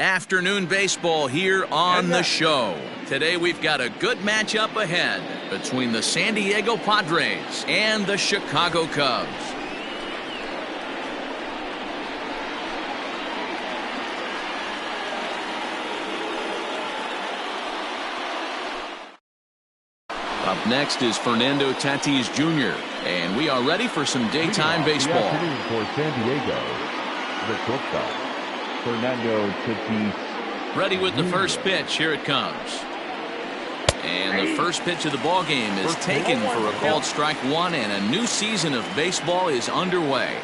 Afternoon baseball here on the show. Today we've got a good matchup ahead between the San Diego Padres and the Chicago Cubs. Up next is Fernando Tatis Jr. And we are ready for some daytime baseball. Good afternoon for San Diego. The shortstop, Fernando Tatis. Ready with the first pitch. Here it comes. And the first pitch of the ball game is taken for a called strike one, and a new season of baseball is underway.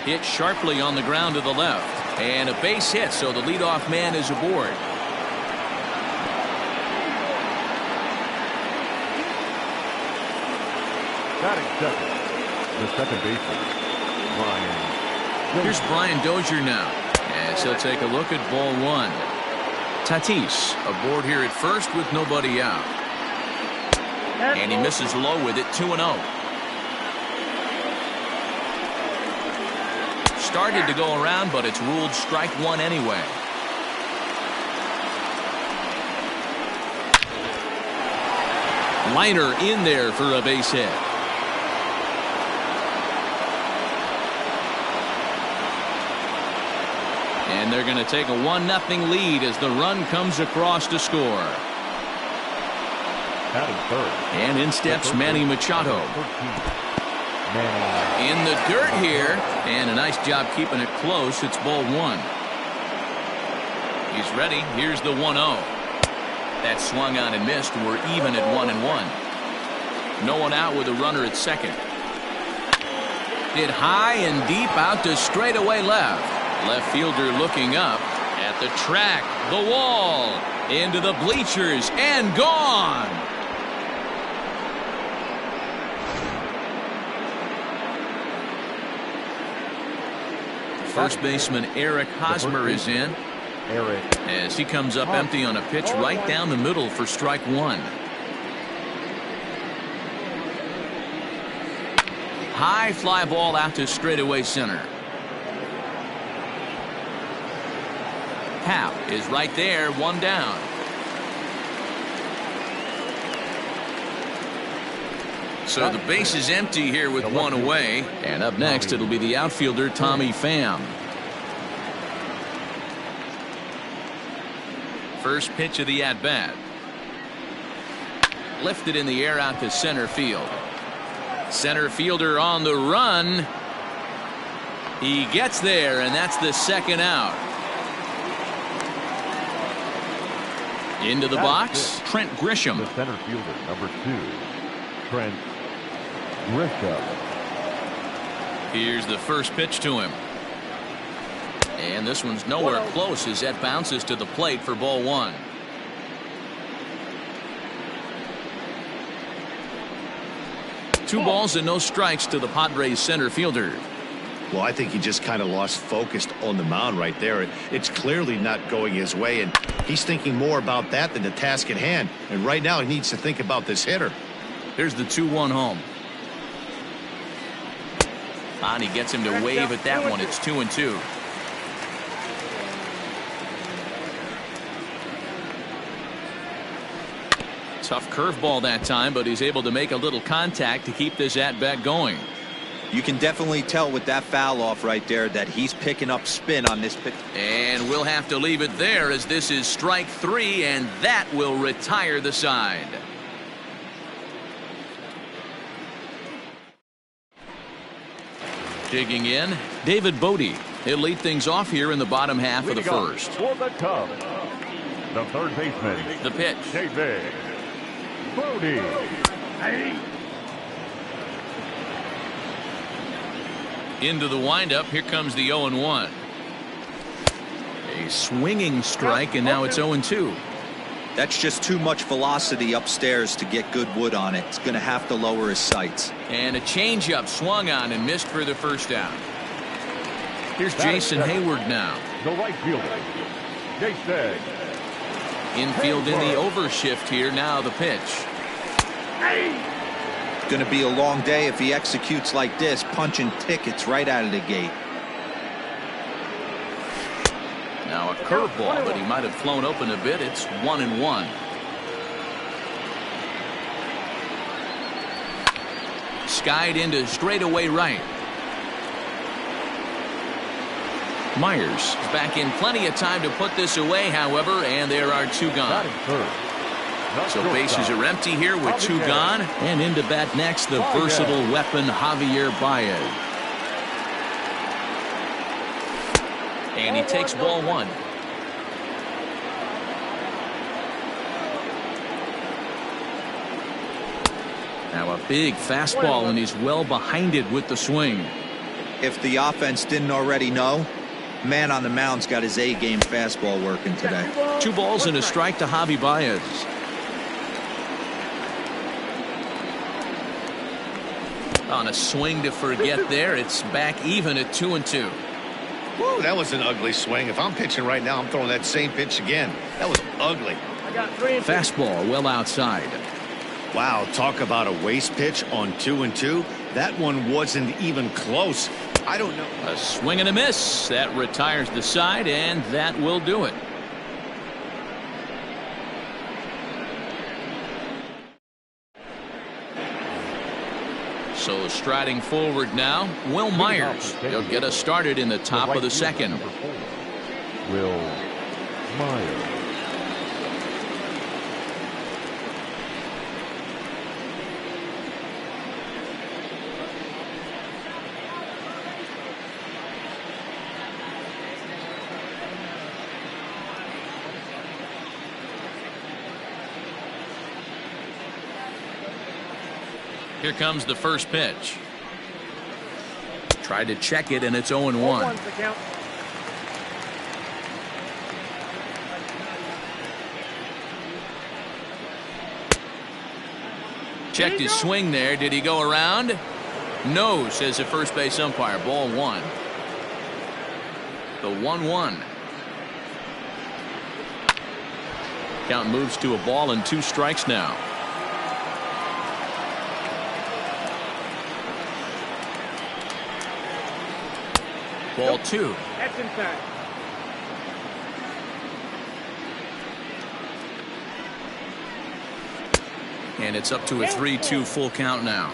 Hit sharply on the ground to the left. And a base hit, so the leadoff man is aboard. Batting second, the second baseman, Brian. Here's Brian Dozier now, as he'll take a look at ball one. Tatis aboard here at first with nobody out. And he misses low with it, 2-0. Started to go around, but it's ruled strike one anyway. Liner in there for a base hit. And they're going to take a 1-0 lead as the run comes across to score. And in steps Manny Machado. In the dirt here, and a nice job keeping it close. It's ball one. He's ready. Here's the 1-0. That swung on and missed. We're even at 1-1. No one out with a runner at second. Hit high and deep out to straightaway left. Left fielder looking up at the track, the wall, into the bleachers, and gone. First baseman Eric Hosmer is in as he comes up empty on a pitch right down the middle for strike one. High fly ball out to straightaway center. Happ is right there, one down. So the base is empty here with one away. And up next, it'll be the outfielder, Tommy Pham. First pitch of the at-bat. Lifted in the air out to center field. Center fielder on the run. He gets there, and that's the second out. Into the box, Trent Grisham. The center fielder, number 2, Trent Grisham. Here's the first pitch to him. And this one's nowhere close as that bounces to the plate for ball one. Two balls and no strikes to the Padres center fielder. Well, I think he just kind of lost focus on the mound right there. It's clearly not going his way, and he's thinking more about that than the task at hand. And right now he needs to think about this hitter. Here's the 2-1 home. And he gets him to wave at that one. It's 2-2. Tough curveball that time, but he's able to make a little contact to keep this at-bat going. You can definitely tell with that foul off right there that he's picking up spin on this pitch. And we'll have to leave it there as this is strike three, and that will retire the side. Digging in, David Bodie. He'll lead things off here in the bottom half of the first. For the Cubs, the third baseman, the pitch. David Bodie. Into the windup. Here comes the 0-1. A swinging strike, and now it's 0-2. That's just too much velocity upstairs to get good wood on it. It's going to have to lower his sights. And a changeup swung on and missed for the first down. Here's Jason Hayward now. The right fielder, Jason. Infield in the overshift here. Now the pitch. Going to be a long day if he executes like this, punching tickets right out of the gate. Now a curveball, but he might have flown open a bit. It's 1-1. Skied into straightaway right. Myers back in plenty of time to put this away, however, and there are two gone. So bases are empty here with two gone, and into bat next, the versatile weapon Javier Baez. And he takes ball one. Now a big fastball, and he's well behind it with the swing. If the offense didn't already know, man on the mound's got his A-game fastball working today. 2 balls and a strike to Javi Baez. On a swing to forget there, it's back even at 2-2. Woo, that was an ugly swing. If I'm pitching right now, I'm throwing that same pitch again. That was ugly. Fastball well outside. Wow, talk about a waste pitch on 2-2. That one wasn't even close. I don't know. A swing and a miss. That retires the side, and that will do it. So striding forward now, Will Myers. He'll get us started in the top of the second. Will Myers. Here comes the first pitch. Tried to check it, and it's 0-1. Checked his swing there. Did he go around? No, says the first base umpire. Ball one. The 1-1. Count moves to a ball and 2 strikes now. Ball 2. That's inside. And it's up to a 3-2 full count now.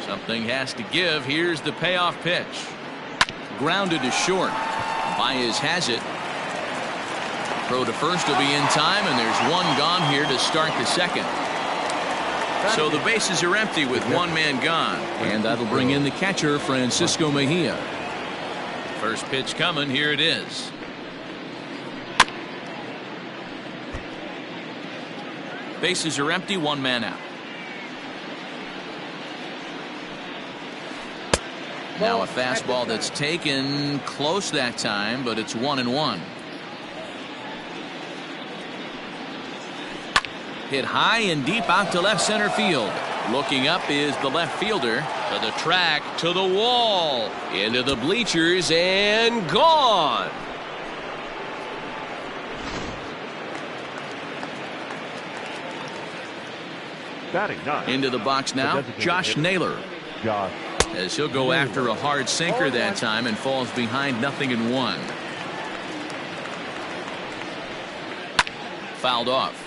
Something has to give. Here's the payoff pitch. Grounded to short. Baez has it. Throw to first will be in time, and there's 1 gone here to start the second. So the bases are empty with 1 man gone, and that'll bring in the catcher, Francisco Mejia. First pitch coming. Here it is. Bases are empty, 1 man out. Now a fastball that's taken close that time, but it's 1-1. Hit high and deep out to left center field. Looking up is the left fielder. To the track, to the wall, into the bleachers, and gone. Batting 9. Into the box now, Josh Naylor. Josh. As he'll go after a hard sinker that time and falls behind 0-1. Fouled off.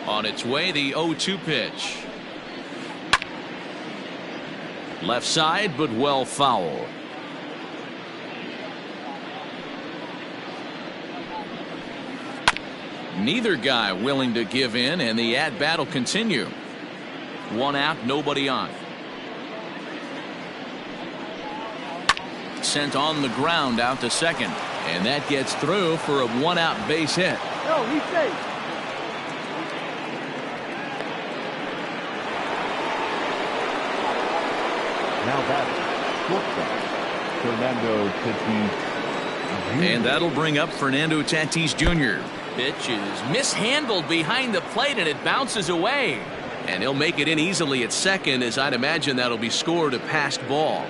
On its way, the 0-2 pitch. Left side, but well foul. Neither guy willing to give in, and the at-bat will continue. 1 out, nobody on. Sent on the ground out to second, and that gets through for a 1-out base hit. No, he's safe. Now batting, shortstop, Fernando Tatis Jr. And that'll bring up Fernando Tatis Jr. Pitch is mishandled behind the plate, and it bounces away. And he'll make it in easily at second, as I'd imagine that'll be scored a passed ball.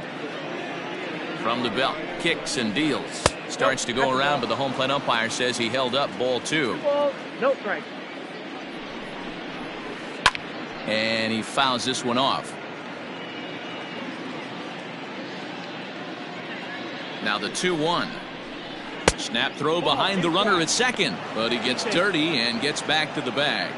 From the belt, kicks and deals. starts to go around, but the home plate umpire says he held up ball 2. No strike. And he fouls this one off. Now the 2-1. Snap throw behind the runner at second, but he gets dirty and gets back to the bag.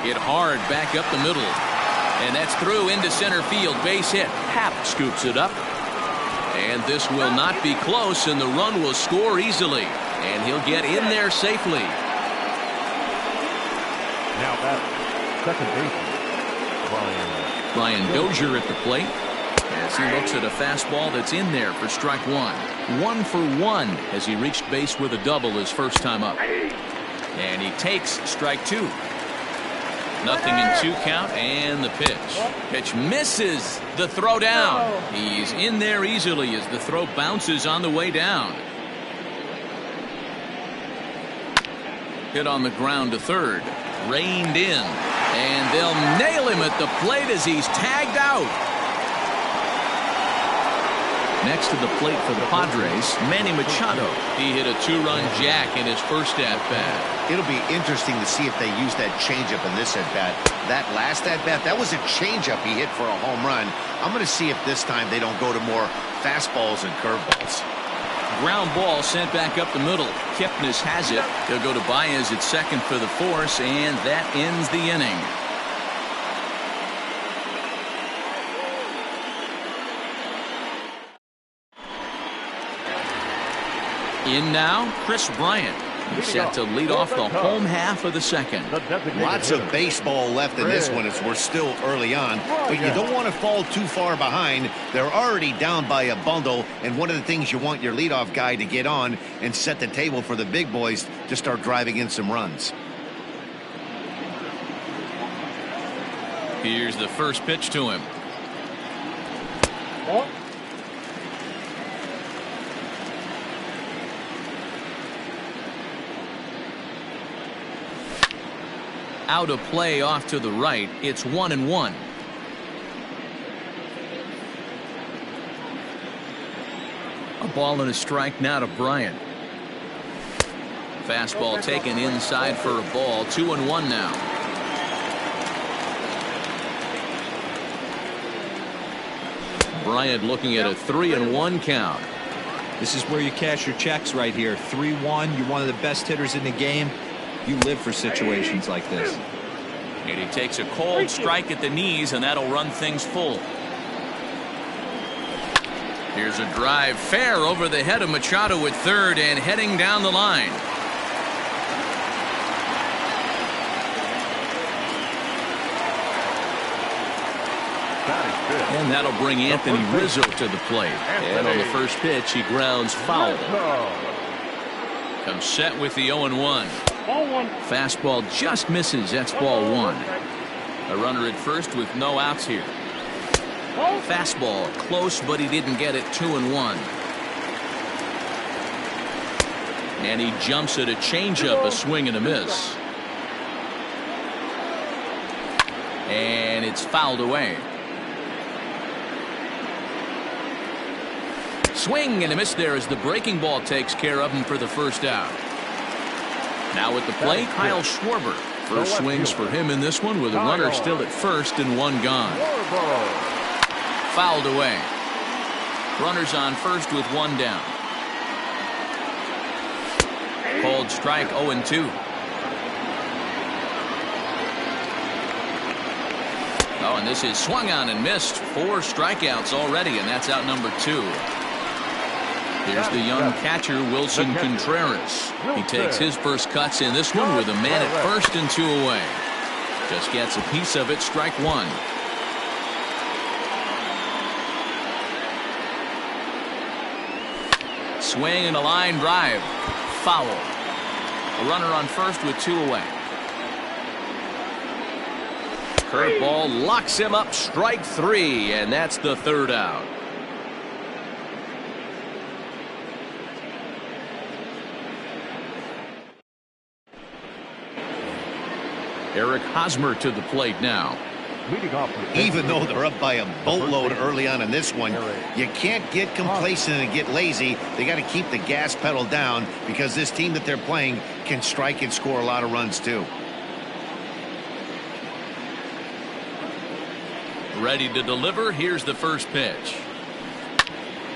Hit hard back up the middle. And that's through into center field. Base hit. Happ scoops it up. And this will not be close, and the run will score easily. And he'll get in there safely. Now at second baseman, Brian Dozier at the plate as he looks at a fastball that's in there for strike 1. 1 for 1 as he reached base with a double his first time up. And he takes strike 2. Nothing in 2 count, and the pitch. Pitch misses. The throw down. He's in there easily as the throw bounces on the way down. Hit on the ground to third. Reined in. And they'll nail him at the plate as he's tagged out. Next to the plate for the Padres, Manny Machado. He hit a 2-run jack in his first at-bat. It'll be interesting to see if they use that changeup in this at-bat. That last at-bat, that was a changeup he hit for a home run. I'm going to see if this time they don't go to more fastballs and curveballs. Ground ball sent back up the middle. Kipnis has it. He'll go to Baez at second for the force, and that ends the inning. In now, Chris Bryant. He's set to lead off the home half of the second. Lots of baseball left in this one as we're still early on, but you don't want to fall too far behind. They're already down by a bundle, and one of the things you want your leadoff guy to get on and set the table for the big boys to start driving in some runs. Here's the first pitch to him. Out of play off to the right. It's 1-1. A ball and a strike now to Bryant. Fastball taken inside for a ball. 2-1 now. Bryant looking at a 3-1 count. This is where you cash your checks right here. 3-1. You're one of the best hitters in the game. You live for situations like this. And he takes a cold strike at the knees, and that'll run things full. Here's a drive fair over the head of Machado at third and heading down the line. And that'll bring Anthony Rizzo to the plate. And on the first pitch, he grounds foul. Comes set with the 0-1. Fastball just misses. That's ball 1. A runner at first with no outs here. Fastball close, but he didn't get it. 2-1. And he jumps at a changeup, a swing and a miss. And it's fouled away. Swing and a miss there as the breaking ball takes care of him for the first out. Now at the plate, Kyle Schwarber. First swings for him in this one with a runner still at first and 1 gone. Fouled away. Runners on first with 1 down. Cold strike 0-2. Oh, and this is swung on and missed. 4 strikeouts already, and that's out number 2. Here's the young catcher, Wilson Contreras. He takes his first cuts in this one with a man at first and 2 away. Just gets a piece of it, strike 1. Swing and a line drive. Foul. A runner on first with 2 away. Curveball locks him up, strike 3, and that's the 3rd out. Eric Hosmer to the plate now. Leading off the Even though they're up by a boatload early on in this one, you can't get complacent and get lazy. They got to keep the gas pedal down because this team that they're playing can strike and score a lot of runs too. Ready to deliver. Here's the first pitch.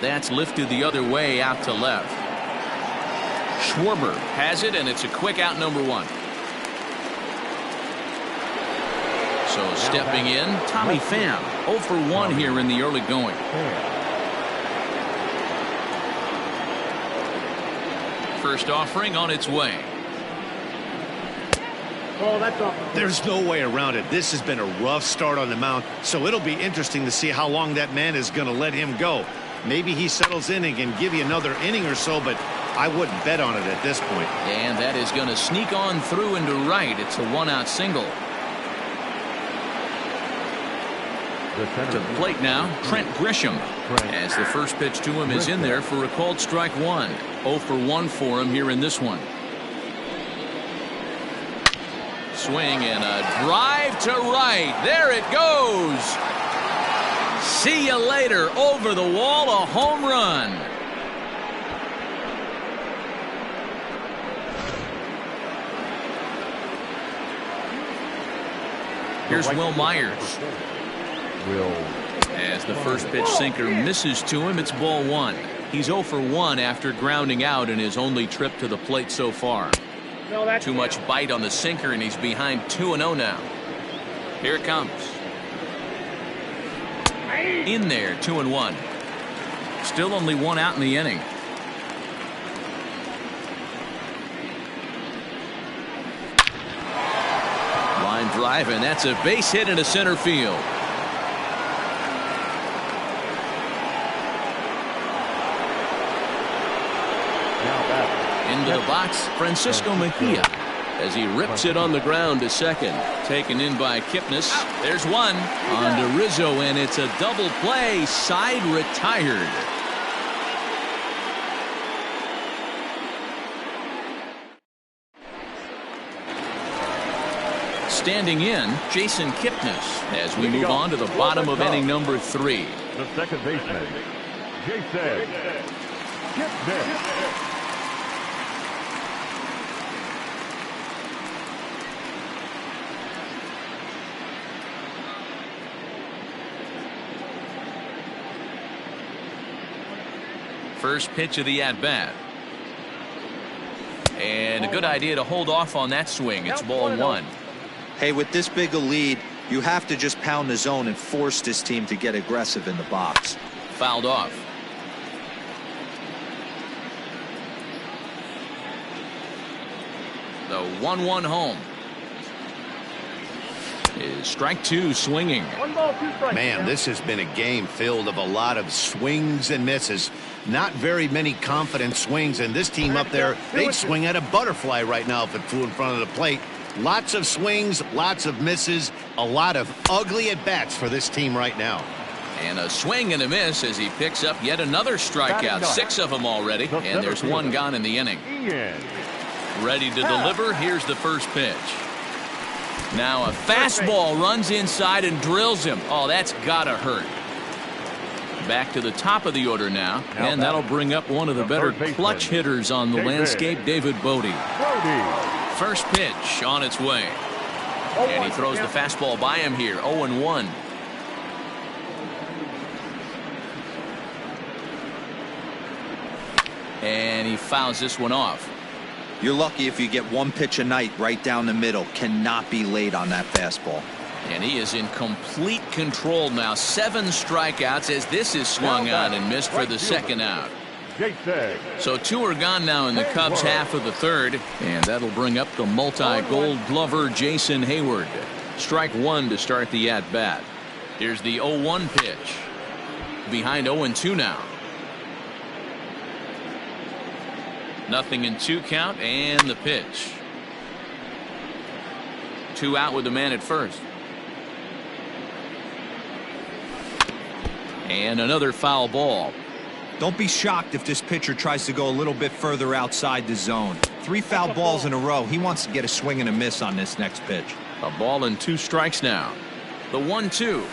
That's lifted the other way out to left. Schwarber has it, and it's a quick out, number 1. So stepping in, Tommy Pham, 0 for 1 here in the early going. First offering on its way. There's no way around it. This has been a rough start on the mound, so it'll be interesting to see how long that man is going to let him go. Maybe he settles in and can give you another inning or so, but I wouldn't bet on it at this point. And that is going to sneak on through into right. It's a 1-out single. To the plate now, Trent Grisham. As the first pitch to him is in there for a called strike 1. 0 for 1 for him here in this one. Swing and a drive to right. There it goes. See you later. Over the wall, a home run. Here's Will Myers. As the first pitch sinker misses to him, it's ball 1. He's 0 for 1 after grounding out in his only trip to the plate so far. Too much bite on the sinker, and he's behind 2-0 now. Here it comes. In there, 2-1. Still only 1 out in the inning. Line drive, and that's a base hit into center field. Into the box, Francisco Mejia, as he rips it on the ground to second. Taken in by Kipnis. There's one on to Rizzo, and it's a double play. Side retired. Standing in, Jason Kipnis, as we move on to the bottom of inning number 3. The second baseman, Jason Kipnis. First pitch of the at-bat. And a good idea to hold off on that swing. It's ball 1. Hey, with this big a lead, you have to just pound the zone and force this team to get aggressive in the box. Fouled off. The 1-1 home. Is strike 2 swinging. Man, this has been a game filled of a lot of swings and misses. Not very many confident swings, and this team up there, they'd swing at a butterfly right now if it flew in front of the plate. Lots of swings, lots of misses, a lot of ugly at-bats for this team right now. And a swing and a miss as he picks up yet another strikeout. 6 of them already, and there's 1 gone in the inning. Ready to deliver. Here's the first pitch. Now a fastball runs inside and drills him. Oh, that's gotta hurt. Back to the top of the order now, and that'll bring up one of the better clutch hitters on the landscape, David Bodie. First pitch on its way. And he throws the fastball by him here. 0-1. And he fouls this one off. You're lucky if you get 1 pitch a night right down the middle. Cannot be late on that fastball. And he is in complete control now. 7 strikeouts as this is swung on and missed for the second out. So 2 are gone now in the Cubs' half of the third, and that'll bring up the multi-gold glover Jason Hayward. Strike 1 to start the at-bat. Here's the 0-1 pitch. Behind 0-2 now. Nothing in 2 count, and the pitch. 2 out with the man at first. And another foul ball. Don't be shocked if this pitcher tries to go a little bit further outside the zone. 3 foul balls in a row. He wants to get a swing and a miss on this next pitch. A ball and 2 strikes now. The 1-2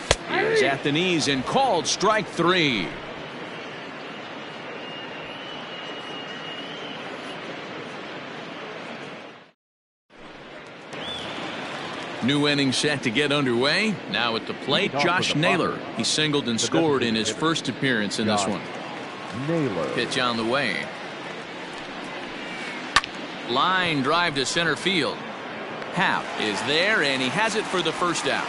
is at the knees and called strike 3. New inning set to get underway. Now at the plate, Josh Naylor. He singled and scored in his first appearance in this one. Naylor. Pitch on the way. Line drive to center field. Happ is there, and he has it for the first out.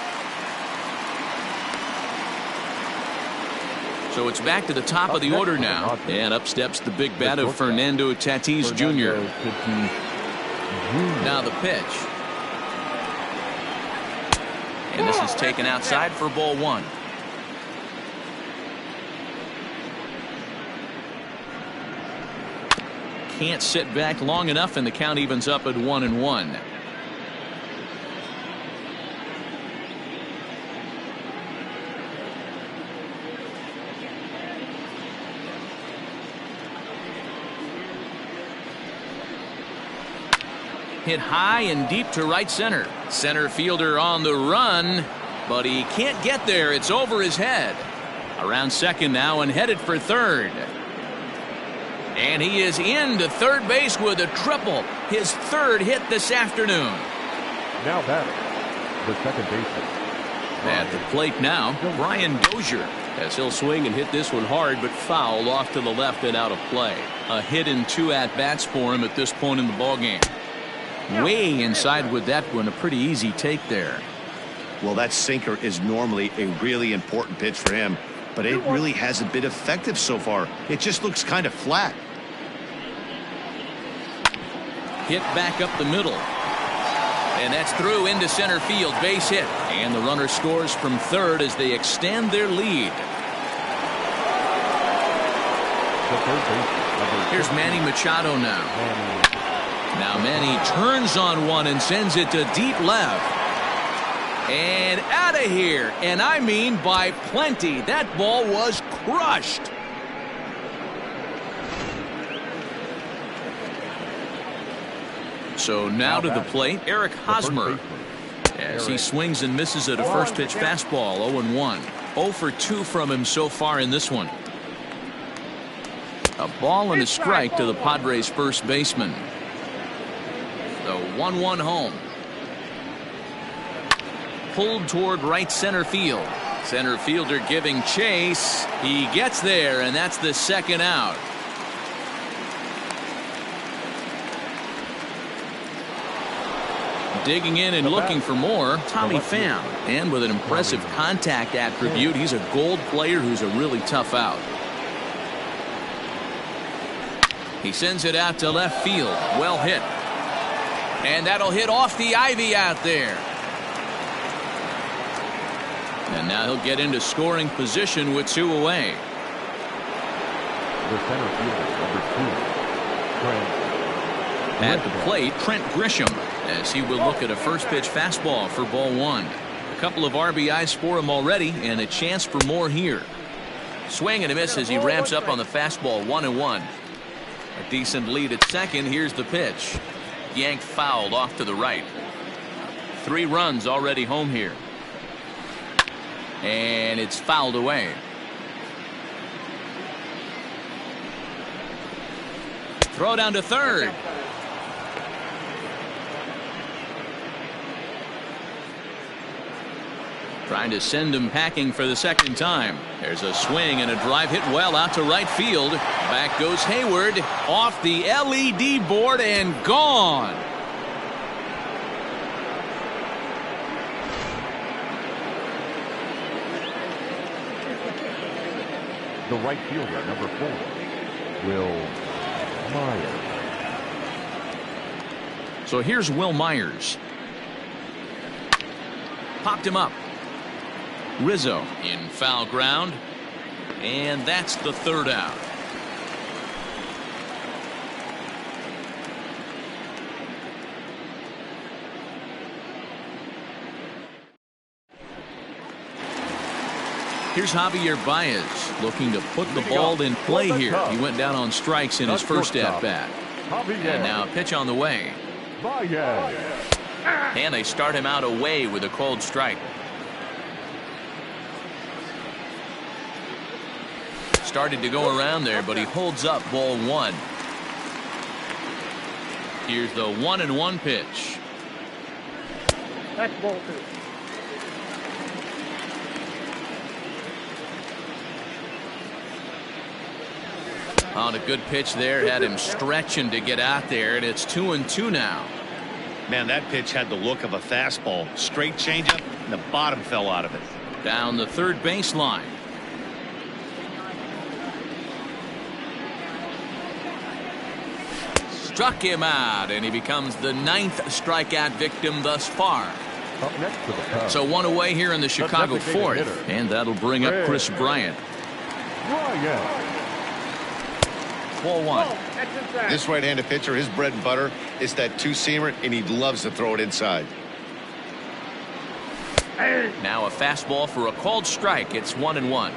So it's back to the top of the order now. And up steps the big bat of Fernando Tatis Jr. Now the pitch. And this is taken outside for ball 1. Can't sit back long enough, and the count evens up at 1-1. Hit high and deep to right center. Center fielder on the run, but he can't get there. It's over his head. Around second now and headed for third. And he is into third base with a triple. His third hit this afternoon. Now batting, the second baseman. At the plate now, Brian Dozier. As he'll swing and hit this one hard, but foul off to the left and out of play. A hit and 2 at-bats for him at this point in the ballgame. Way inside with that one, a pretty easy take there. Well, that sinker is normally a really important pitch for him, but it really hasn't been effective so far. It just looks kind of flat. Hit back up the middle. And that's through into center field. Base hit. And the runner scores from third as they extend their lead. Here's Manny Machado now. Now Manny turns on one and sends it to deep left. And out of here. And I mean by plenty. That ball was crushed. So now to the plate, Eric Hosmer. As he swings and misses at a first pitch fastball, 0-1. 0 for 2 from him so far in this one. A ball and a strike to the Padres' first baseman. The 1-1 home. Pulled toward right center field. Center fielder giving chase. He gets there, and that's the second out. Digging in and looking for more, Tommy Pham. And with an impressive contact attribute, he's a gold player who's a really tough out. He sends it out to left field. Well hit. And that'll hit off the ivy out there. And now he'll get into scoring position with 2 away. The center fielder, number 2, Trent. At the plate, Trent Grisham, as he will look at a first pitch fastball for ball 1. A couple of RBIs for him already, and a chance for more here. Swing and a miss as he ramps up on the fastball. 1-1. A decent lead at second. Here's the pitch. Yanked fouled off to the right. 3 runs already home here. And it's fouled away. Throw down to third. Trying to send him packing for the second time. There's a swing and a drive hit well out to right field. Back goes Hayward off the LED board and gone. The right fielder, number 4, Will Myers. So here's Will Myers. Popped him up. Rizzo in foul ground, and that's the third out. Here's Javier Baez looking to put the ball in play here. He went down on strikes in his first at-bat. And now a pitch on the way. And they start him out away with a cold strike. Started to go around there, but he holds up ball one. Here's the 1-1 pitch. That's ball two. On a good pitch there, had him stretching to get out there, and it's 2-2 now. Man, that pitch had the look of a fastball. Straight changeup, and the bottom fell out of it. Down the third baseline. Struck him out, and he becomes the 9th strikeout victim thus far. Up next to the Cubs. So one away here in the Chicago designated fourth, hitter. and that'll bring up Chris Bryant. Ball one. That's inside. This right-handed pitcher, his bread and butter is that two-seamer, and he loves to throw it inside. Now a fastball for a called strike. It's 1-1.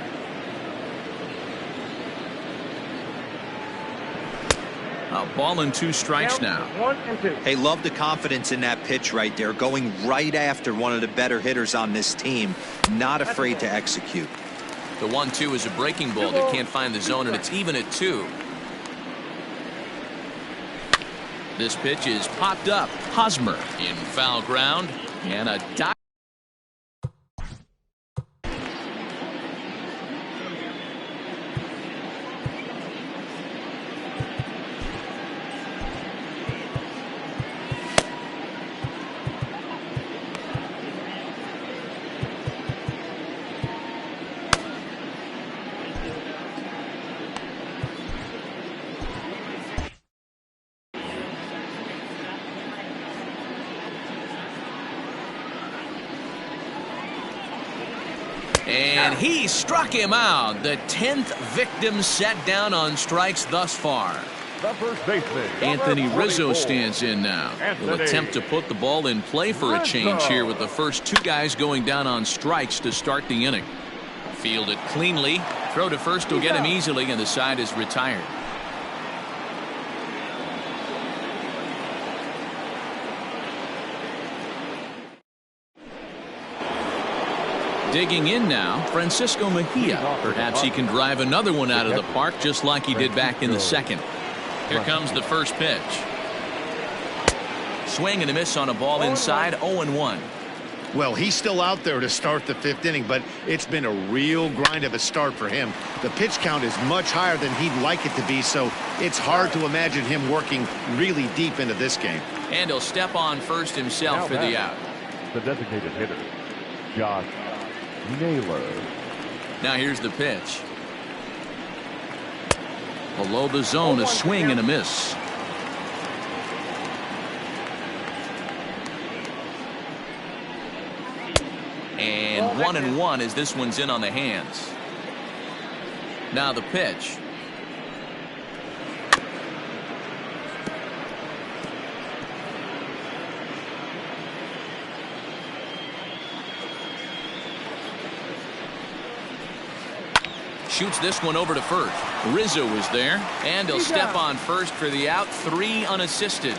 A ball and 2 strikes now. 1 and 2. Hey, love the confidence in that pitch right there. Going right after one of the better hitters on this team. Not afraid to execute. The 1-2 is a breaking ball that can't find the zone, and it's even at 2. This pitch is popped up. Hosmer in foul ground, and a dive. And he struck him out. The 10th victim set down on strikes thus far. The first baseman, Anthony number Rizzo 44. stands in now. He'll Anthony attempt to put the ball in play for a change here with the first 2 guys going down on strikes to start the inning. Fielded cleanly. Throw to first will get him easily, and the side is retired. Digging in now, Francisco Mejia. Perhaps he can drive another one out of the park just like he did back in the second. Here comes the first pitch. Swing and a miss on a ball inside, 0-1. Well, he's still out there to start the 5th inning, but it's been a real grind of a start for him. The pitch count is much higher than he'd like it to be, so it's hard to imagine him working really deep into this game. And he'll step on first himself for the out. The designated hitter, Josh Naylor. Now here's the pitch. Below the zone, a swing and a miss. And 1-1 as this one's in on the hands. Now the pitch. Shoots this one over to first. Rizzo is there, and he'll step on first for the out. 3 unassisted.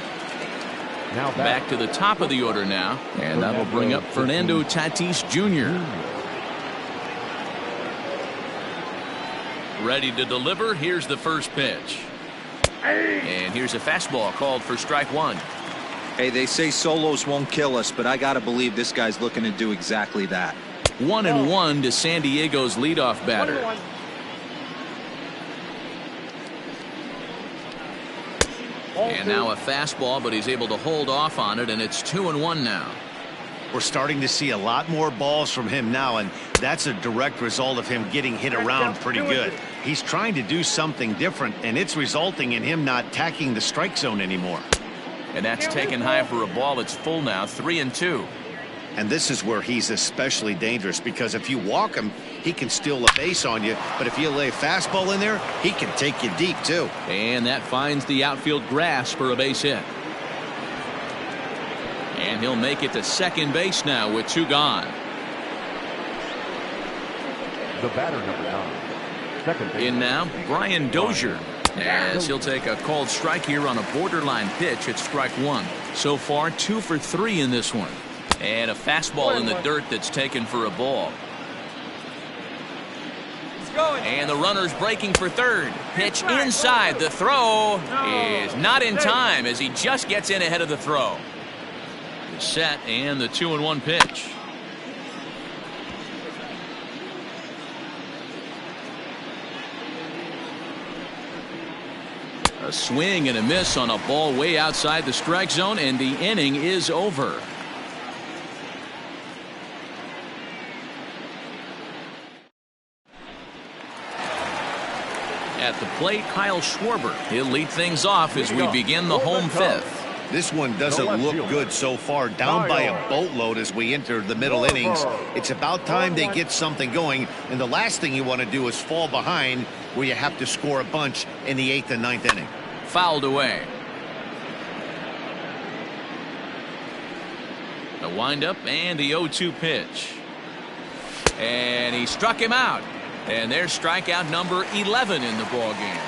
Now Back to the top of the order now, and that'll bring up Fernando Tatis Jr. Ready to deliver. Here's the first pitch. And here's a fastball called for strike 1. Hey, they say solos won't kill us, but I got to believe this guy's looking to do exactly that. 1-1 to San Diego's leadoff batter. 1-1. And now a fastball, but he's able to hold off on it, and it's 2-1 now. We're starting to see a lot more balls from him now, and that's a direct result of him getting hit around pretty good. He's trying to do something different, and it's resulting in him not tacking the strike zone anymore. And that's taken high for a ball. It's full now, 3-2. And this is where he's especially dangerous, because if you walk him, he can steal a base on you. But if you lay a fastball in there, he can take you deep, too. And that finds the outfield grass for a base hit. And he'll make it to second base now with 2 gone. The batter, number 9. Second base. In now, Brian Dozier, as he'll take a called strike here on a borderline pitch at strike 1. So far, 2 for 3 in this one. And a fastball in the dirt that's taken for a ball. And the runner's breaking for third. Pitch inside. The throw is not in time as he just gets in ahead of the throw. The set and the 2-1 pitch. A swing and a miss on a ball way outside the strike zone, and the inning is over. At the plate, Kyle Schwarber. He'll lead things off as we begin the home fifth. This one doesn't look good so far. Down by a boatload as we enter the middle innings. It's about time they get something going. And the last thing you want to do is fall behind where you have to score a bunch in the 8th and 9th inning. Fouled away. The windup and the 0-2 pitch. And he struck him out. And there's strikeout number 11 in the ball game.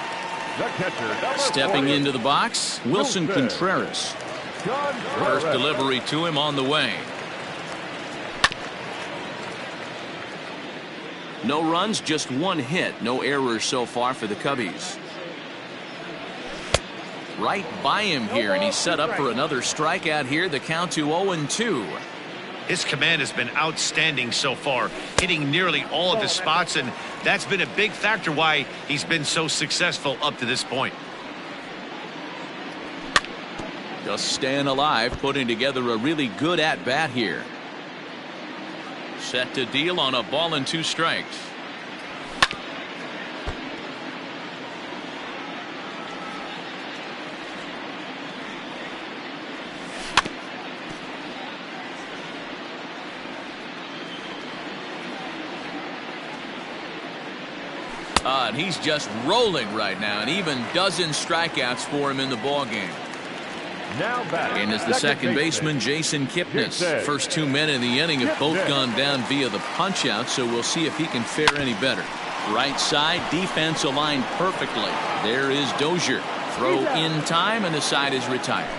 The catcher, Stepping into the box, Wilson Contreras. First delivery to him on the way. No runs, just 1 hit. No errors so far for the Cubbies. Right by him here, and he's set up for another strikeout here. The count to 0-2. His command has been outstanding so far, hitting nearly all of his spots, and that's been a big factor why he's been so successful up to this point. Just staying alive, putting together a really good at-bat here. Set to deal on a ball and 2 strikes. And he's just rolling right now, and even dozen strikeouts for him in the ball game. Now back. And as the second baseman, Jason Kipnis. First 2 men in the inning have both gone down via the punch-out, so we'll see if he can fare any better. Right side, defense aligned perfectly. There is Dozier. Throw in time, and the side is retired.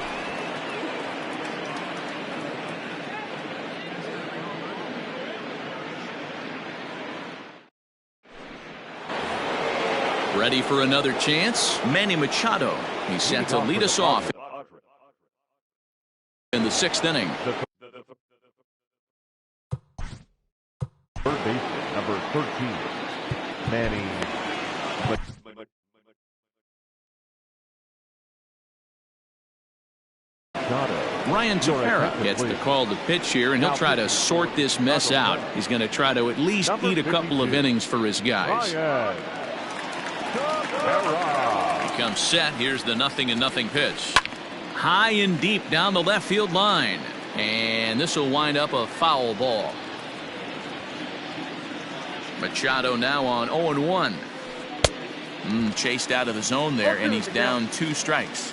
Ready for another chance? Manny Machado. He's set to lead us off in the 6th inning. Third baseman, number 13, Manny Machado. Ryan Tepera gets the call to pitch here, and he'll try to sort this mess out. He's going to try to at least eat a couple of innings for his guys. He comes set. Here's the 0-0 pitch. High and deep down the left field line. And this will wind up a foul ball. Machado now on 0-1. Chased out of the zone there, and he's down 2 strikes.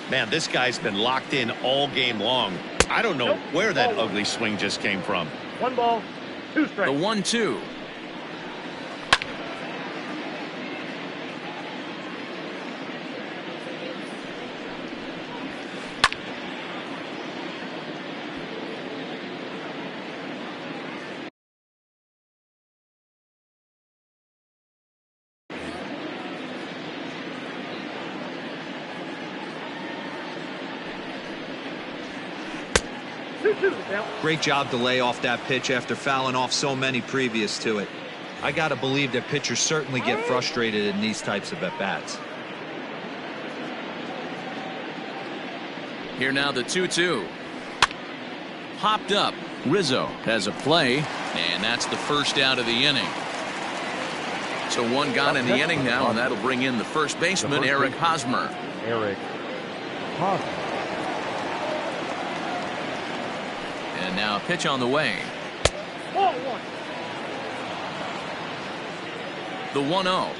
Man, this guy's been locked in all game long. I don't know where that ugly swing just came from. 1 ball, 2 strikes. The 1-2. Great job to lay off that pitch after fouling off so many previous to it. I got to believe that pitchers certainly get frustrated in these types of at-bats. Here now the 2-2. Popped up. Rizzo has a play, and that's the first out of the inning. So 1 gone in the inning now, and that'll bring in the first baseman, Eric Hosmer. Eric Hosmer. And now a pitch on the way. Ball 1. The 1-0.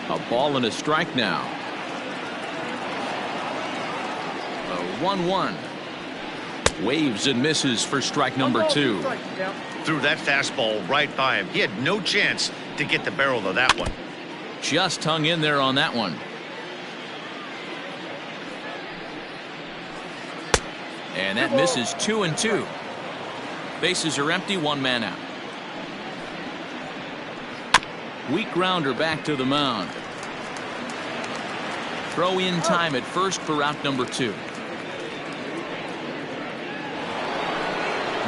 A ball and a strike now. The 1-1. Waves and misses for strike number 2. Threw that fastball right by him. He had no chance to get the barrel of that one. Just hung in there on that one. And that misses 2-2. Bases are empty, 1 man out. Weak grounder back to the mound. Throw in time at first for out number 2.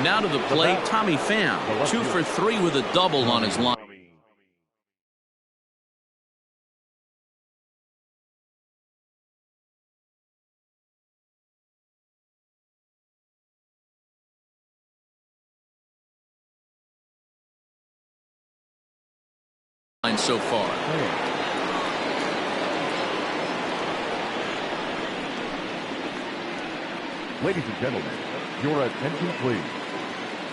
Now to the plate, Tommy Pham, 2 for 3 with a double on his line. So far. Ladies and gentlemen, your attention please.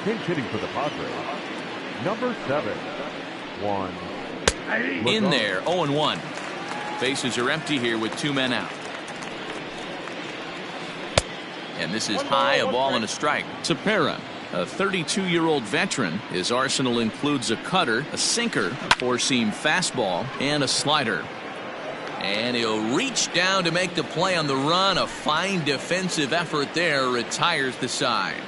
Pinch hitting for the Padres. Number 7. 1. In there, 0-1. Bases are empty here with 2 men out. And this is high, a ball and a strike. Cepeda, a 32-year-old veteran. His arsenal includes a cutter, a sinker, a 4-seam fastball, and a slider. And he'll reach down to make the play on the run. A fine defensive effort there retires the side.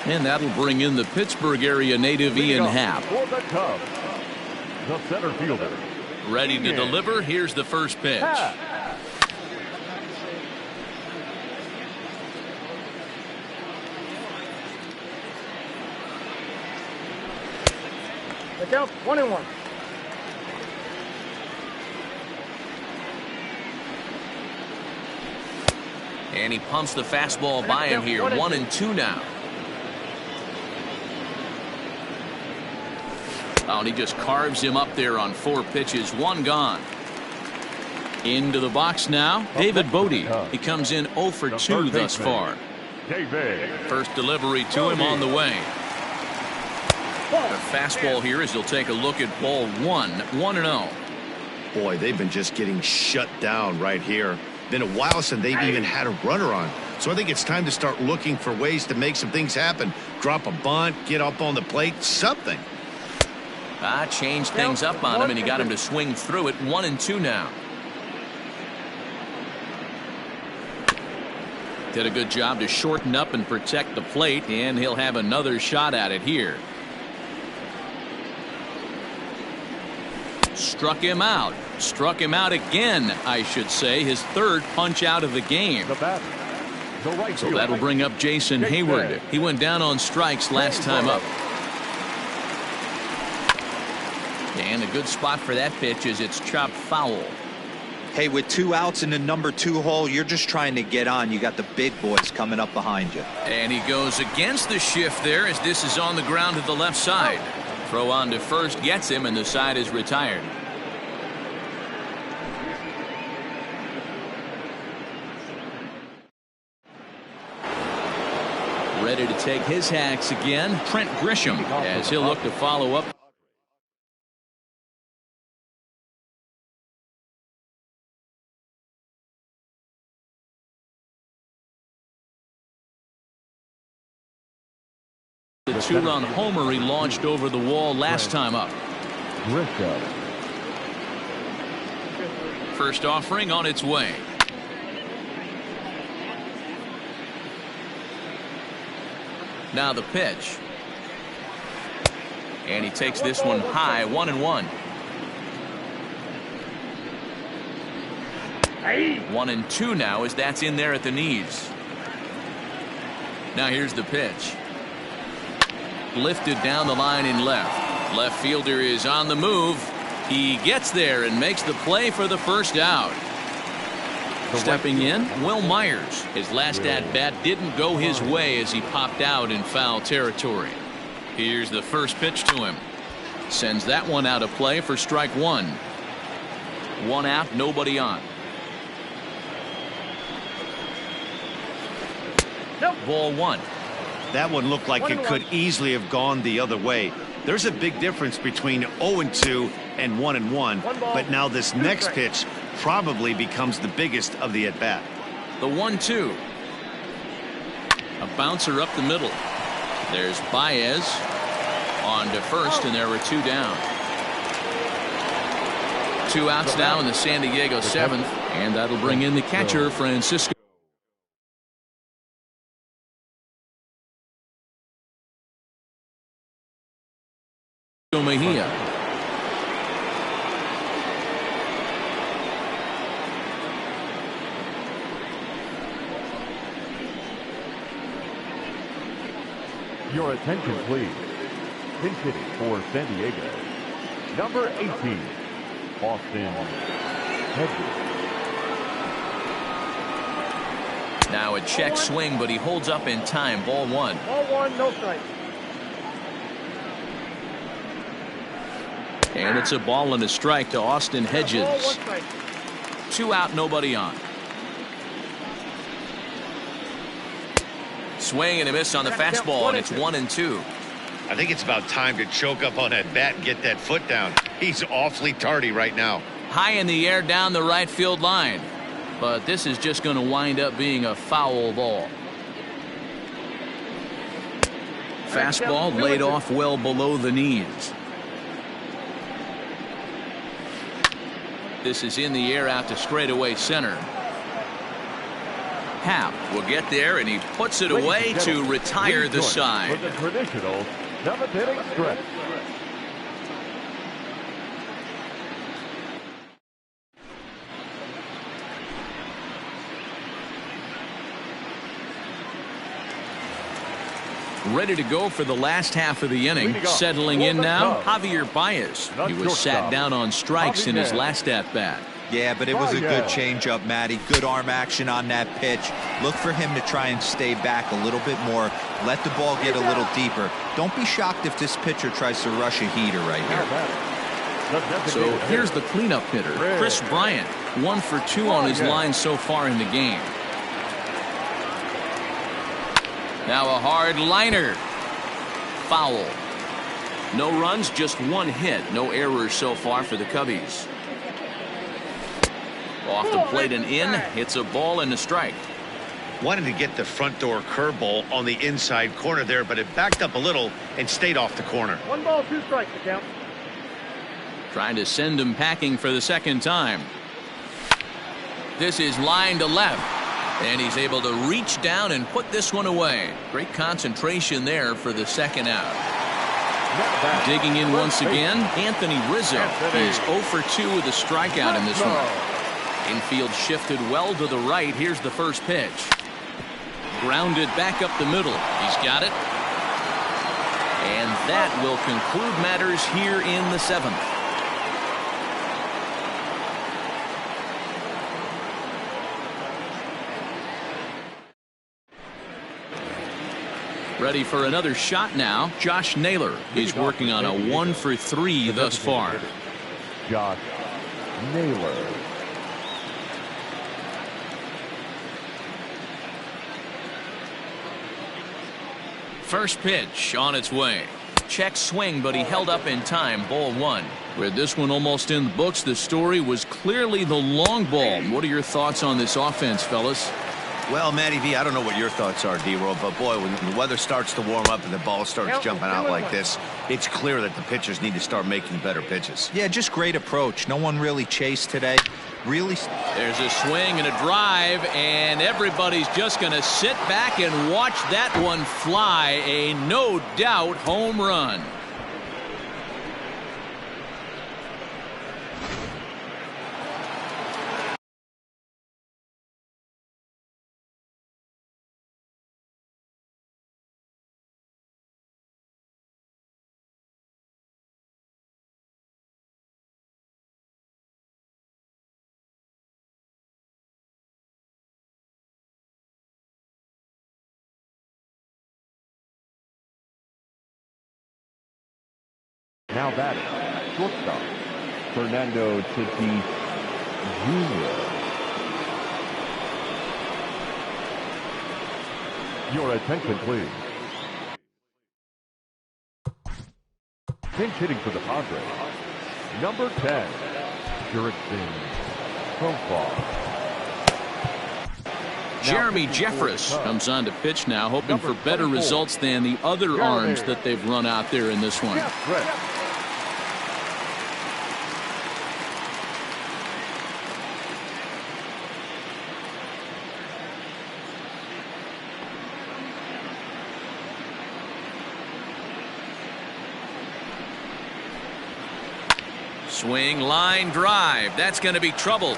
And that'll bring in the Pittsburgh area native Ian Happ. For the Cubs, the center fielder. Ready to deliver. Here's the first pitch. Look out, 1-1. And he pumps the fastball by him here. 1-2 now. Oh, and he just carves him up there on 4 pitches. 1 gone. Into the box now, David Bodie. He comes in 0 for 2 thus far. First delivery to him on the way. The fastball here as he'll take a look at ball 1. 1-0. Boy, they've been just getting shut down right here. Been a while since they've even had a runner on. So I think it's time to start looking for ways to make some things happen. Drop a bunt, get up on the plate, something. Changed things up on him, and he got him to swing through it. 1-2 now. Did a good job to shorten up and protect the plate, and he'll have another shot at it here. Struck him out. Struck him out again, I should say. His 3rd punch out of the game. So that'll bring up Jason Hayward. He went down on strikes last time up. And a good spot for that pitch is it's chopped foul. Hey, with 2 outs in the number 2 hole, you're just trying to get on. You got the big boys coming up behind you. And he goes against the shift there as this is on the ground to the left side. Throw on to first gets him, and the side is retired. Ready to take his hacks again, Trent Grisham, as he'll look to follow up. The 2-run homer he launched over the wall last time up. First offering on its way. Now the pitch. And he takes this one high. 1-1. 1-2 now as that's in there at the knees. Now here's the pitch. Lifted down the line in left. Left fielder is on the move. He gets there and makes the play for the first out. Stepping in, Will Myers. His last at-bat didn't go his way as he popped out in foul territory. Here's the first pitch to him. Sends that one out of play for strike 1. 1 out, nobody on. Ball 1. That one looked like it could easily have gone the other way. There's a big difference between 0-2 and 1-1, but now this next pitch probably becomes the biggest of the at-bat. The 1-2. A bouncer up the middle. There's Baez on to first, and there were 2 down. 2 outs now in the San Diego 7th, and that'll bring in the catcher, Francisco Mejia. Your attention, please. Pinch hitting for San Diego, number 18, Austin Hedges. Now a check swing, but he holds up in time. Ball 1. Ball 1, no strike. And it's a ball and a strike to Austin Hedges. Ball 1 strike. 2 out, nobody on. Swing and a miss on the fastball, and it's 1-2. I think it's about time to choke up on that bat and get that foot down. He's awfully tardy right now. High in the air down the right field line. But this is just going to wind up being a foul ball. Fastball laid off well below the knees. This is in the air out to straightaway center. Happ will get there, and he puts it away to retire the side. For the traditional 7th inning stretch. Ready to go for the last half of the inning. Settling in now, Javier Baez. He was sat down on strikes in his last at-bat. Yeah, but it was a good changeup, Matty. Good arm action on that pitch. Look for him to try and stay back a little bit more. Let the ball get a little deeper. Don't be shocked if this pitcher tries to rush a heater right here. So here's the cleanup hitter, Chris Bryant. 1 for 2 on his line so far in the game. Now a hard liner. Foul. No runs, just 1 hit. No errors so far for the Cubbies. Off the plate and in. It's a ball and a strike. Wanted to get the front door curveball on the inside corner there, but it backed up a little and stayed off the corner. 1 ball, 2 strikes to count. Trying to send him packing for the second time. This is line to left. And he's able to reach down and put this one away. Great concentration there for the second out. Digging in once again, Anthony Rizzo. He's 0 for 2 with a strikeout in this one. Infield shifted well to the right. Here's the first pitch. Grounded back up the middle. He's got it. And that will conclude matters here in the 7th. Ready for another shot now. Josh Naylor. He's working on a 1 for 3 thus far. Josh Naylor. First pitch on its way. Check swing, but he held up in time. Ball 1. With this one almost in the books, the story was clearly the long ball. What are your thoughts on this offense, fellas? Well, Matty V, I don't know what your thoughts are, D-Roll, but boy, when the weather starts to warm up and the ball starts jumping out like this, it's clear that the pitchers need to start making better pitches. Yeah, just great approach. No one really chased today. Really. There's a swing and a drive, and everybody's just going to sit back and watch that one fly. A no doubt home run. Now batting, shortstop, Fernando Tatis Jr. Your attention, please. Pinch hitting for the Padres. Number 10, Jurickson Profar. Jeremy Jeffress comes on to pitch now, hoping for better results than the other arms that they've run out there in this one. Swing, line, drive. That's going to be trouble.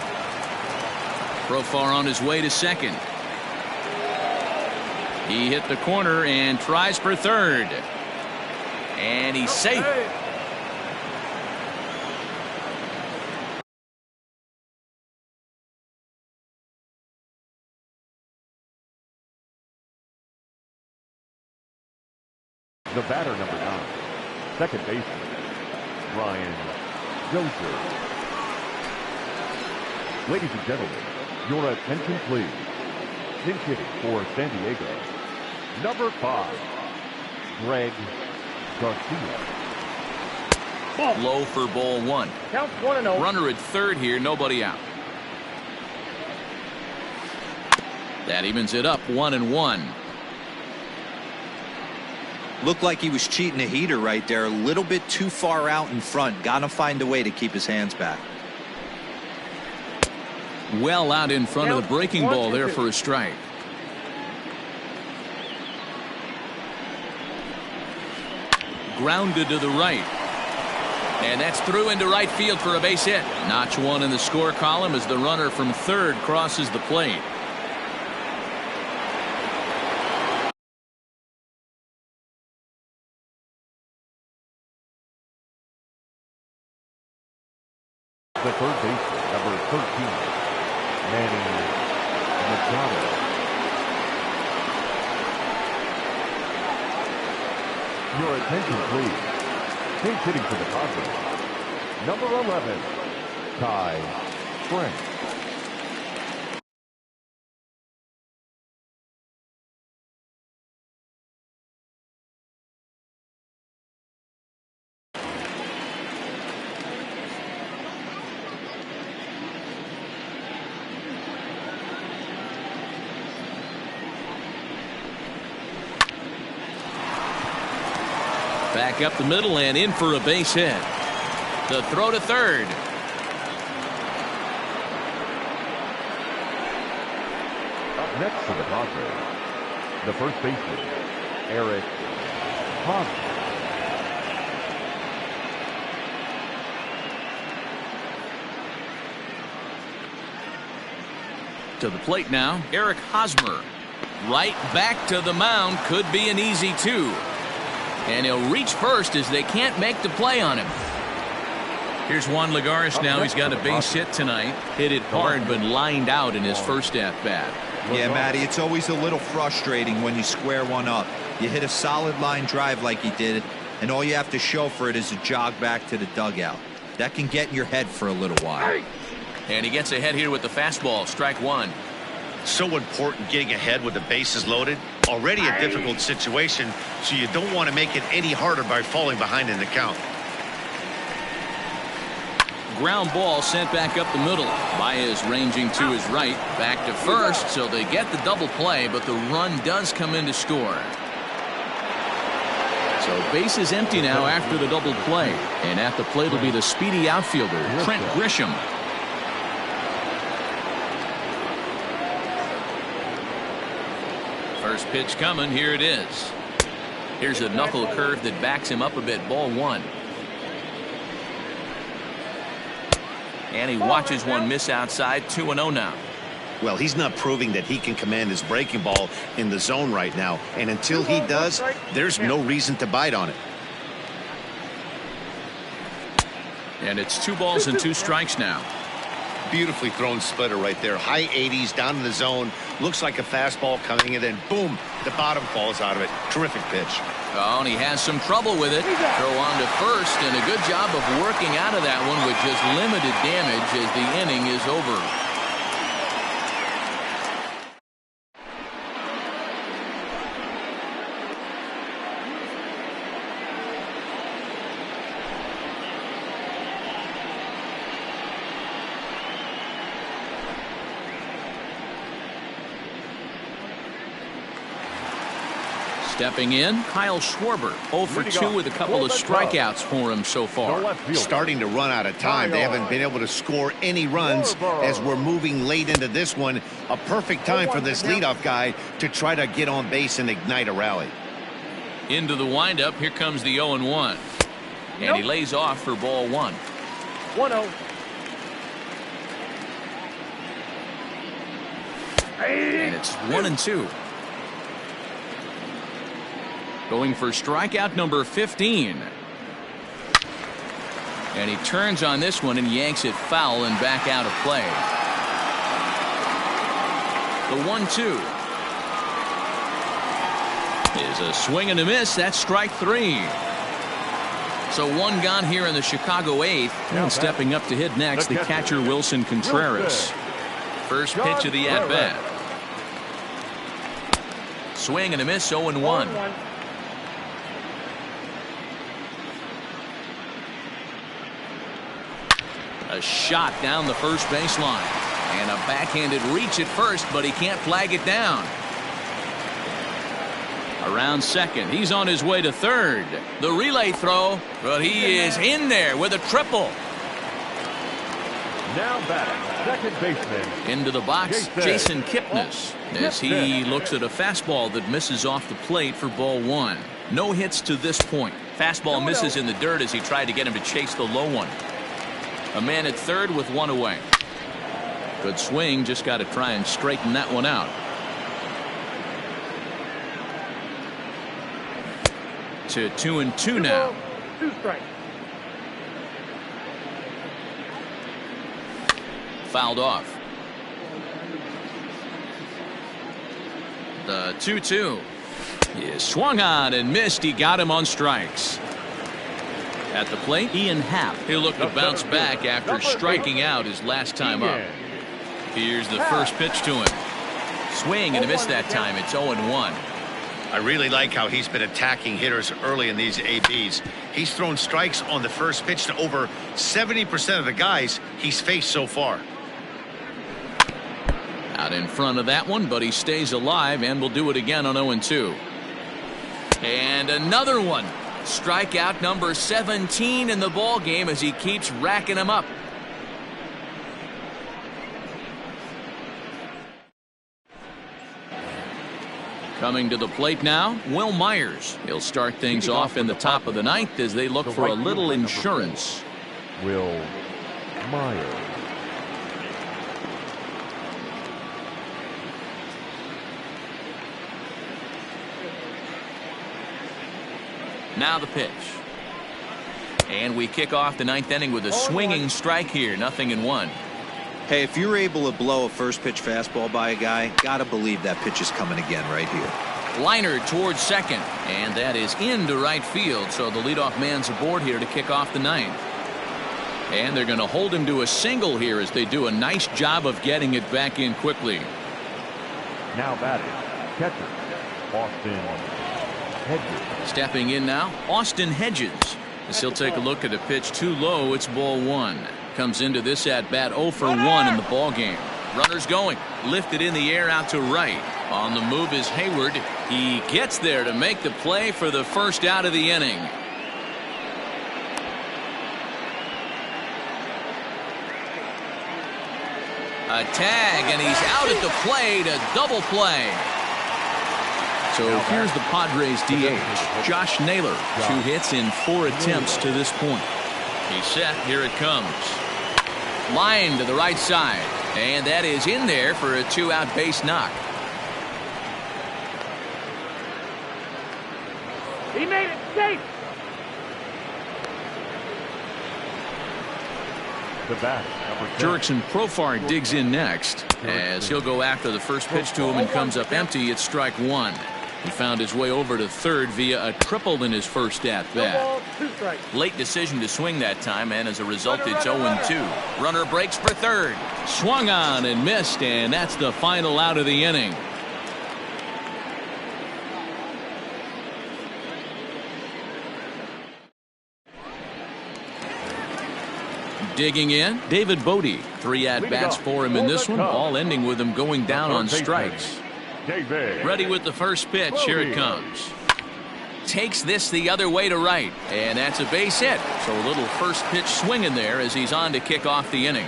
Profar on his way to second. He hit the corner and tries for third. And he's safe. The batter, number 9, second baseman, Ryan Joseph. Ladies and gentlemen, your attention please. Pinch hitting for San Diego, number 5, Greg Garcia. Low for ball 1. Counts 1-0. Runner at third here, nobody out. That evens it up, 1-1. Looked like he was cheating a heater right there, a little bit too far out in front. Gotta find a way to keep his hands back. Well out in front of the breaking ball there for a strike. Grounded to the right. And that's through into right field for a base hit. Notch 1 in the score column as the runner from third crosses the plate. The third baseman, number 13, Manny Machado. Your attention, please. Pinch hitting for the Padres, number 11, Ty Frank. Back up the middle and in for a base hit. The throw to third. Up next for the Padres, the first baseman, Eric Hosmer. To the plate now, Eric Hosmer. Right back to the mound. Could be an easy 2. And he'll reach first as they can't make the play on him. Here's Juan Lagares now. He's got a base hit tonight. Hit it hard, but lined out in his first at-bat. Yeah, Matty, it's always a little frustrating when you square one up. You hit a solid line drive like he did, and all you have to show for it is a jog back to the dugout. That can get in your head for a little while. And he gets ahead here with the fastball. Strike 1. So important getting ahead with the bases loaded. Already a difficult situation, so you don't want to make it any harder by falling behind in the count. Ground ball sent back up the middle. Baez ranging to his right. Back to first, so they get the double play, but the run does come in to score. So base is empty now after the double play. And at the plate will be the speedy outfielder, Trent Grisham. First pitch coming. Here it is. Here's a knuckle curve that backs him up a bit. Ball 1. And he watches one miss outside. 2-0 now. Well, he's not proving that he can command his breaking ball in the zone right now. And until he does, there's no reason to bite on it. And it's 2 balls and 2 strikes now. Beautifully thrown splitter right there. High 80s down in the zone. Looks like a fastball coming, and then boom, the bottom falls out of it. Terrific pitch. Oh, and he has some trouble with it. Throw on to first, and a good job of working out of that one with just limited damage as the inning is over. Stepping in, Kyle Schwarber. 0 for 2 with a couple of strikeouts for him so far. Starting to run out of time. They haven't been able to score any runs as we're moving late into this one. A perfect time for this leadoff guy to try to get on base and ignite a rally. Into the windup, here comes the 0-1. And he lays off for ball 1. 1-0. And it's 1-2. Going for strikeout number 15. And he turns on this one and yanks it foul and back out of play. The 1-2 is a swing and a miss. That's strike 3. So one gone here in the Chicago 8th. And stepping up to hit next, the catcher Wilson Contreras. First pitch of the at-bat. Swing and a miss, 0-1. A shot down the first baseline. And a backhanded reach at first, but he can't flag it down. Around second, he's on his way to third. The relay throw, but he is in there with a triple. Now batting, second baseman. Into the box, Jason Kipnis, as he looks at a fastball that misses off the plate for ball 1. No hits to this point. Fastball misses in the dirt as he tried to get him to chase the low one. A man at third with 1 away. Good swing, just got to try and straighten that one out. To 2-2 now. 2 strikes. Fouled off. The 2-2 is swung on and missed. He got him on strikes. At the plate, Ian Happ. He'll look to bounce back after striking out his last time up. Here's the first pitch to him. Swing and a miss that time. It's 0-1. I really like how he's been attacking hitters early in these ABs. He's thrown strikes on the first pitch to over 70% of the guys he's faced so far. Out in front of that one, but he stays alive and will do it again on 0-2. And another one. Strikeout number 17 in the ball game as he keeps racking them up. Coming to the plate now, Will Myers. He'll start things off in the top of the 9th as they look for a little insurance. Will Myers. Now the pitch. And we kick off the 9th inning with a swinging strike here. 0-1. Hey, if you're able to blow a first pitch fastball by a guy, gotta believe that pitch is coming again right here. Liner towards second, and that is into right field. So the leadoff man's aboard here to kick off the 9th. And they're going to hold him to a single here as they do a nice job of getting it back in quickly. Now batting, catcher Austin Hedges. Stepping in now, Austin Hedges. As he'll take a look at a pitch too low. It's ball 1. Comes into this at bat 0 for 1 in the ball game. Runners going, lifted in the air out to right. On the move is Hayward. He gets there to make the play for the first out of the inning. A tag, and he's out at the plate. A double play. So here's the Padres DH, Josh Naylor. 2 hits in 4 attempts to this point. He's set. Here it comes. Line to the right side. And that is in there for a 2-out base knock. He made it safe. The bat, number 10. Jurickson Profar digs in next as he'll go after the first pitch to him and comes up empty. It's strike 1. He found his way over to third via a triple in his first at-bat. Late decision to swing that time, and as a result, it's 0-2. Runner breaks for third. Swung on and missed, and that's the final out of the inning. Digging in, David Bodie. 3 at-bats for him in this one, all ending with him going down on strikes. Ready with the first pitch. Here it comes. takes this the other way to right, and that's a base hit. So a little first pitch swing in there as he's on to kick off the inning.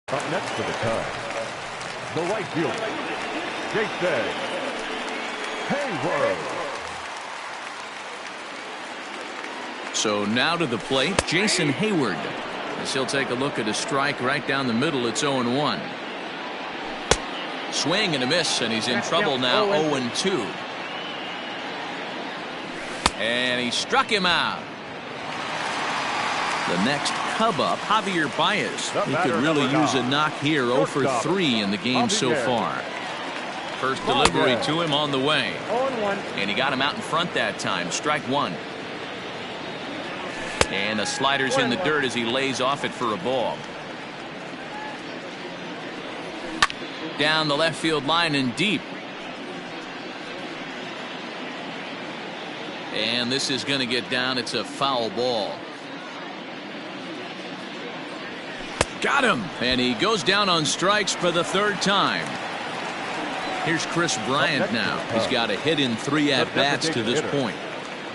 Up next for the Cubs, the right fielder, Jason Hayward. So now to the plate, Jason Hayward. As he'll take a look at a strike right down the middle. It's 0-1. Swing and a miss, and he's in trouble now. 0-2. And he struck him out. The next Cub up, Javier Baez. He could really use a knock here. 0 for 3 in the game so far. First delivery to him on the way. 0-1. And he got him out in front that time. Strike one. And the slider's in the dirt as he lays off it for a ball. Down the left field line and deep. And this is going to get down. It's a foul ball. Got him. And he goes down on strikes for the third time. Here's Chris Bryant now. He's got a hit in 3 at-bats to this point.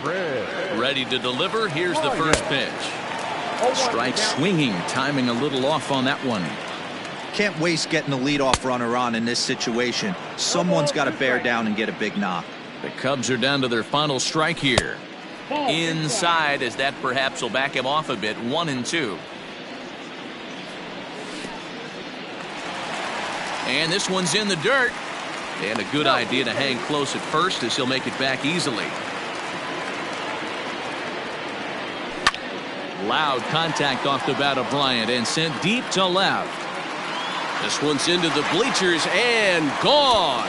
Ready to deliver. Here's the first pitch. Strike swinging, timing a little off on that one. Can't waste getting the leadoff runner on in this situation. Someone's got to bear down and get a big knock. The Cubs are down to their final strike here. Inside, as that perhaps will back him off a bit. 1-2. And this one's in the dirt. And a good idea to hang close at first as he'll make it back easily. Loud contact off the bat of Bryant and sent deep to left. This one's into the bleachers and gone.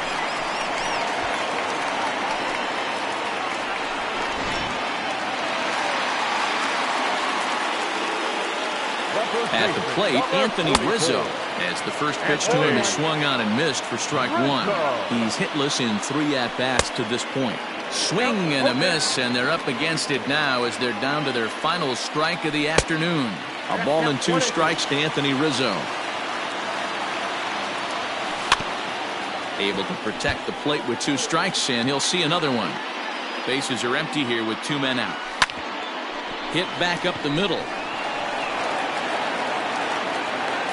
At the plate, Anthony Rizzo, as the first pitch to him is swung on and missed for strike one. He's hitless in 3 at-bats to this point. Swing and a miss, and they're up against it now as they're down to their final strike of the afternoon. A ball and 2 strikes to Anthony Rizzo. Able to protect the plate with 2 strikes, and he'll see another one. Bases are empty here with 2 men out. Hit back up the middle.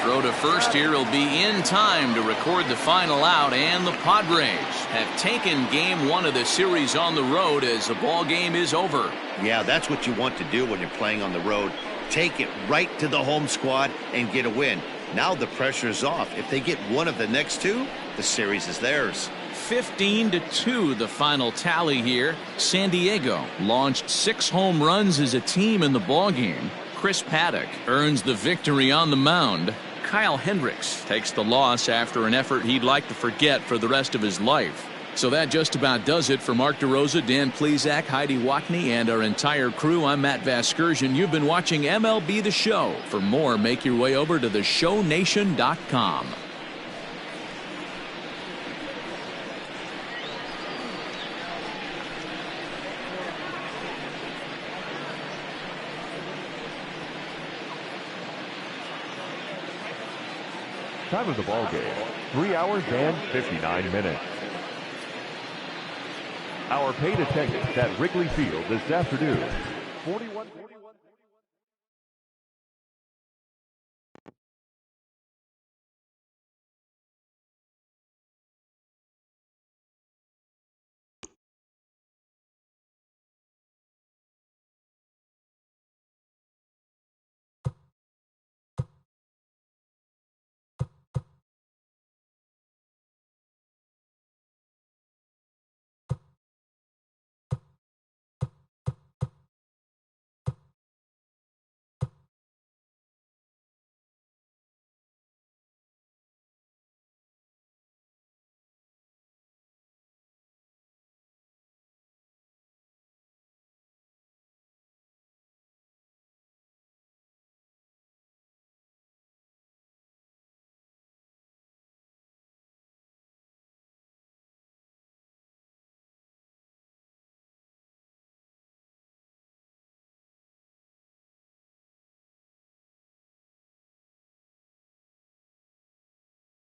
Throw to first here will be in time to record the final out, and the Padres have taken game 1 of the series on the road as the ball game is over. Yeah, that's what you want to do when you're playing on the road. Take it right to the home squad and get a win. Now the pressure is off. If they get one of the next 2, the series is theirs. 15-2 the final tally here. San Diego launched 6 home runs as a team in the ball game. Chris Paddock earns the victory on the mound. Kyle Hendricks takes the loss after an effort he'd like to forget for the rest of his life. So that just about does it for Mark DeRosa, Dan Plesac, Heidi Watney, and our entire crew. I'm Matt Vasgersian. You've been watching MLB The Show. For more, make your way over to theshownation.com. Time of the ball game, 3 hours and 59 minutes. Our paid attendance at Wrigley Field this afternoon, 41.